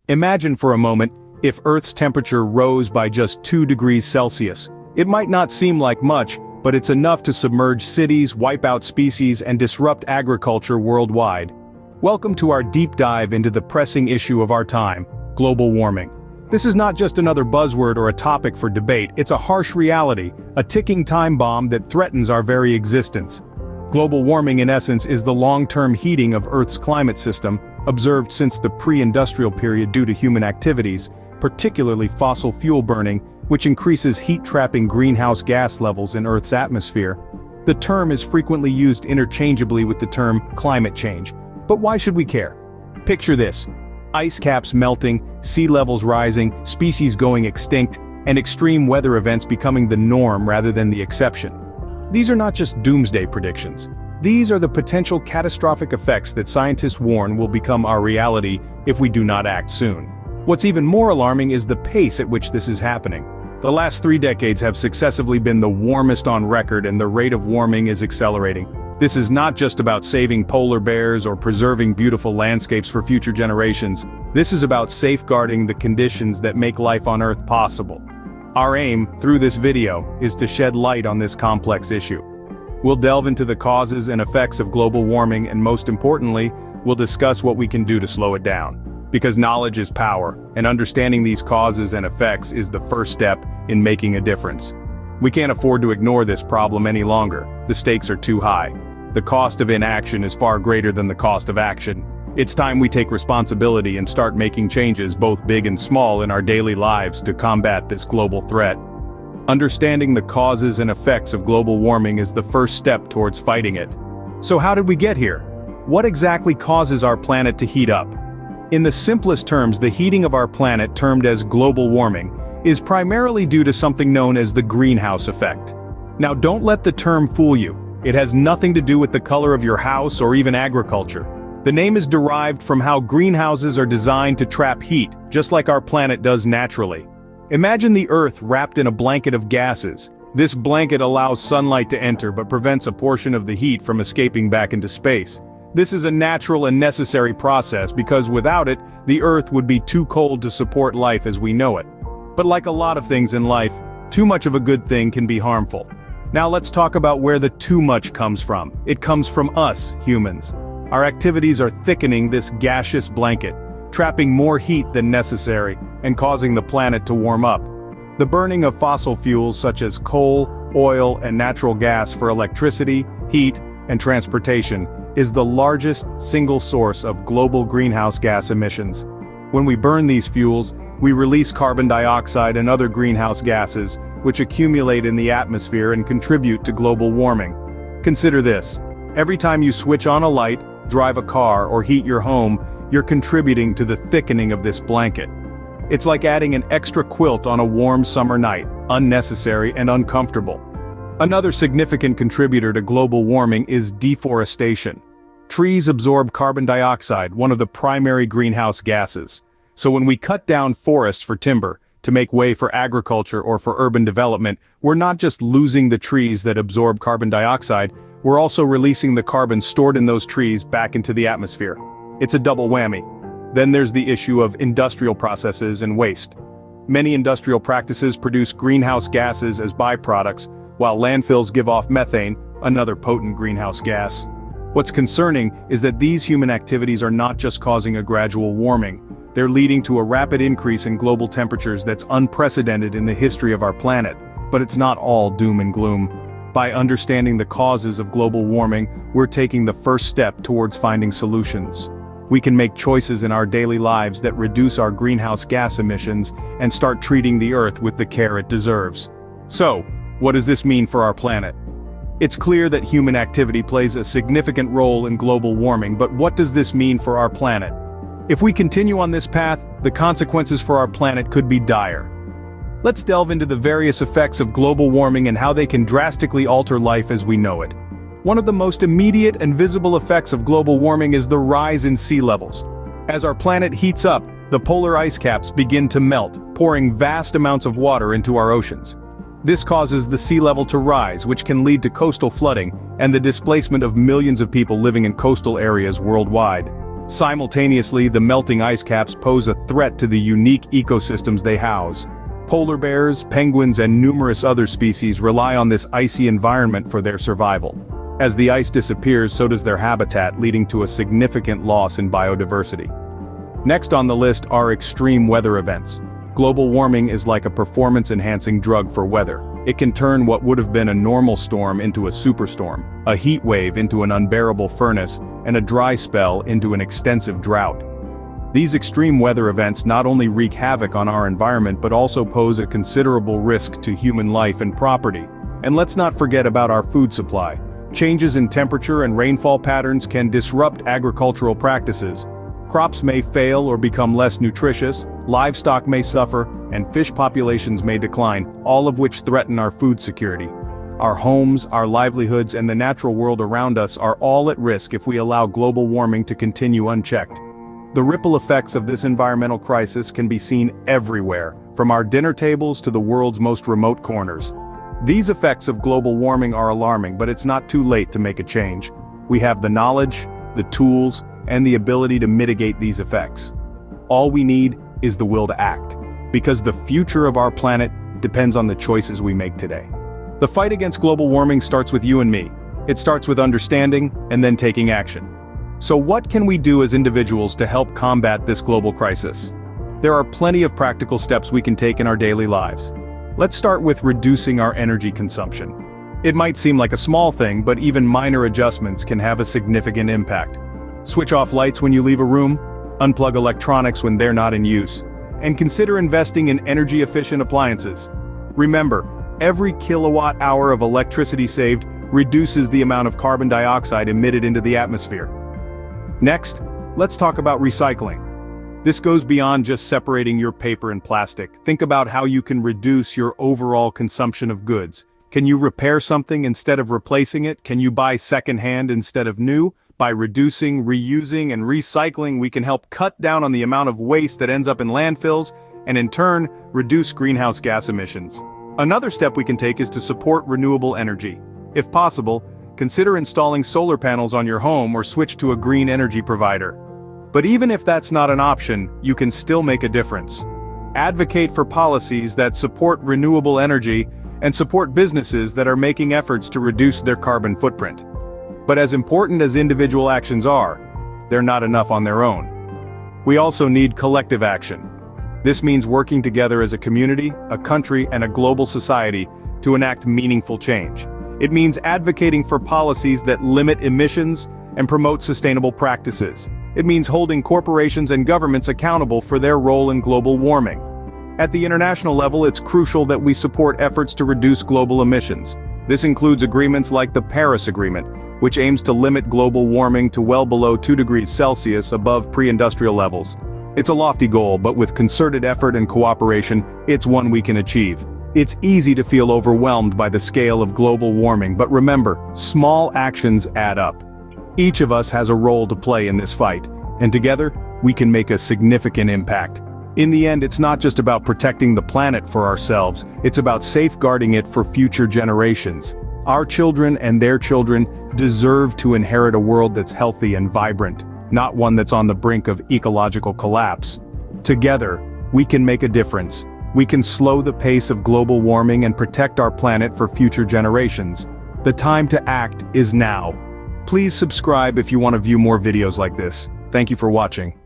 Imagine for a moment, if Earth's temperature rose by just 2 degrees Celsius. It might not seem like much, but it's enough to submerge cities, wipe out species, and disrupt agriculture worldwide. Welcome to our deep dive into the pressing issue of our time, global warming. This is not just another buzzword or a topic for debate, it's a harsh reality, a ticking time bomb that threatens our very existence. Global warming in essence is the long-term heating of Earth's climate system, observed since the pre-industrial period due to human activities, particularly fossil fuel burning, which increases heat-trapping greenhouse gas levels in Earth's atmosphere. The term is frequently used interchangeably with the term climate change. But why should we care? Picture this: ice caps melting, sea levels rising, species going extinct, and extreme weather events becoming the norm rather than the exception. These are not just doomsday predictions. These are the potential catastrophic effects that scientists warn will become our reality if we do not act soon. What's even more alarming is the pace at which this is happening. The last 3 decades have successively been the warmest on record, and the rate of warming is accelerating. This is not just about saving polar bears or preserving beautiful landscapes for future generations. This is about safeguarding the conditions that make life on Earth possible. Our aim, through this video, is to shed light on this complex issue. We'll delve into the causes and effects of global warming, and most importantly, we'll discuss what we can do to slow it down. Because knowledge is power, and understanding these causes and effects is the first step in making a difference. We can't afford to ignore this problem any longer. The stakes are too high. The cost of inaction is far greater than the cost of action. It's time we take responsibility and start making changes, both big and small, in our daily lives to combat this global threat. Understanding the causes and effects of global warming is the first step towards fighting it. So how did we get here? What exactly causes our planet to heat up? In the simplest terms, the heating of our planet, termed as global warming, is primarily due to something known as the greenhouse effect. Now, don't let the term fool you. It has nothing to do with the color of your house or even agriculture. The name is derived from how greenhouses are designed to trap heat, just like our planet does naturally. Imagine the Earth wrapped in a blanket of gases. This blanket allows sunlight to enter but prevents a portion of the heat from escaping back into space. This is a natural and necessary process because without it, the Earth would be too cold to support life as we know it. But like a lot of things in life, too much of a good thing can be harmful. Now let's talk about where the too much comes from. It comes from us, humans. Our activities are thickening this gaseous blanket, trapping more heat than necessary, and causing the planet to warm up. The burning of fossil fuels such as coal, oil, and natural gas for electricity, heat, and transportation is the largest single source of global greenhouse gas emissions. When we burn these fuels, we release carbon dioxide and other greenhouse gases, which accumulate in the atmosphere and contribute to global warming. Consider this: every time you switch on a light, drive a car, or heat your home, you're contributing to the thickening of this blanket. It's like adding an extra quilt on a warm summer night, unnecessary and uncomfortable. Another significant contributor to global warming is deforestation. Trees absorb carbon dioxide, one of the primary greenhouse gases. So when we cut down forests for timber, to make way for agriculture or for urban development, we're not just losing the trees that absorb carbon dioxide, we're also releasing the carbon stored in those trees back into the atmosphere. It's a double whammy. Then there's the issue of industrial processes and waste. Many industrial practices produce greenhouse gases as byproducts, while landfills give off methane, another potent greenhouse gas. What's concerning is that these human activities are not just causing a gradual warming, they're leading to a rapid increase in global temperatures that's unprecedented in the history of our planet. But it's not all doom and gloom. By understanding the causes of global warming, we're taking the first step towards finding solutions. We can make choices in our daily lives that reduce our greenhouse gas emissions and start treating the Earth with the care it deserves. So, what does this mean for our planet? It's clear that human activity plays a significant role in global warming, but what does this mean for our planet? If we continue on this path, the consequences for our planet could be dire. Let's delve into the various effects of global warming and how they can drastically alter life as we know it. One of the most immediate and visible effects of global warming is the rise in sea levels. As our planet heats up, the polar ice caps begin to melt, pouring vast amounts of water into our oceans. This causes the sea level to rise, which can lead to coastal flooding and the displacement of millions of people living in coastal areas worldwide. Simultaneously, the melting ice caps pose a threat to the unique ecosystems they house. Polar bears, penguins, and numerous other species rely on this icy environment for their survival. As the ice disappears, so does their habitat, leading to a significant loss in biodiversity. Next on the list are extreme weather events. Global warming is like a performance-enhancing drug for weather. It can turn what would have been a normal storm into a superstorm, a heat wave into an unbearable furnace, and a dry spell into an extensive drought. These extreme weather events not only wreak havoc on our environment but also pose a considerable risk to human life and property. And let's not forget about our food supply. Changes in temperature and rainfall patterns can disrupt agricultural practices. Crops may fail or become less nutritious, livestock may suffer, and fish populations may decline, all of which threaten our food security. Our homes, our livelihoods, and the natural world around us are all at risk if we allow global warming to continue unchecked. The ripple effects of this environmental crisis can be seen everywhere, from our dinner tables to the world's most remote corners. These effects of global warming are alarming, but it's not too late to make a change. We have the knowledge, the tools, and the ability to mitigate these effects. All we need is the will to act, because the future of our planet depends on the choices we make today. The fight against global warming starts with you and me. It starts with understanding and then taking action. So what can we do as individuals to help combat this global crisis? There are plenty of practical steps we can take in our daily lives. Let's start with reducing our energy consumption. It might seem like a small thing, but even minor adjustments can have a significant impact. Switch off lights when you leave a room, unplug electronics when they're not in use, and consider investing in energy-efficient appliances. Remember, every kilowatt-hour of electricity saved reduces the amount of carbon dioxide emitted into the atmosphere. Next, let's talk about recycling. This goes beyond just separating your paper and plastic. Think about how you can reduce your overall consumption of goods. Can you repair something instead of replacing it? Can you buy second-hand instead of new? By reducing, reusing, and recycling, we can help cut down on the amount of waste that ends up in landfills, and in turn, reduce greenhouse gas emissions. Another step we can take is to support renewable energy. If possible, consider installing solar panels on your home or switch to a green energy provider. But even if that's not an option, you can still make a difference. Advocate for policies that support renewable energy and support businesses that are making efforts to reduce their carbon footprint. But as important as individual actions are, they're not enough on their own. We also need collective action. This means working together as a community, a country, and a global society to enact meaningful change. It means advocating for policies that limit emissions and promote sustainable practices. It means holding corporations and governments accountable for their role in global warming. At the international level, it's crucial that we support efforts to reduce global emissions. This includes agreements like the Paris Agreement, which aims to limit global warming to well below 2 degrees Celsius above pre-industrial levels. It's a lofty goal, but with concerted effort and cooperation, it's one we can achieve. It's easy to feel overwhelmed by the scale of global warming, but remember, small actions add up. Each of us has a role to play in this fight, and together, we can make a significant impact. In the end, it's not just about protecting the planet for ourselves, it's about safeguarding it for future generations. Our children and their children deserve to inherit a world that's healthy and vibrant, not one that's on the brink of ecological collapse. Together, we can make a difference. We can slow the pace of global warming and protect our planet for future generations. The time to act is now. Please subscribe if you want to view more videos like this. Thank you for watching.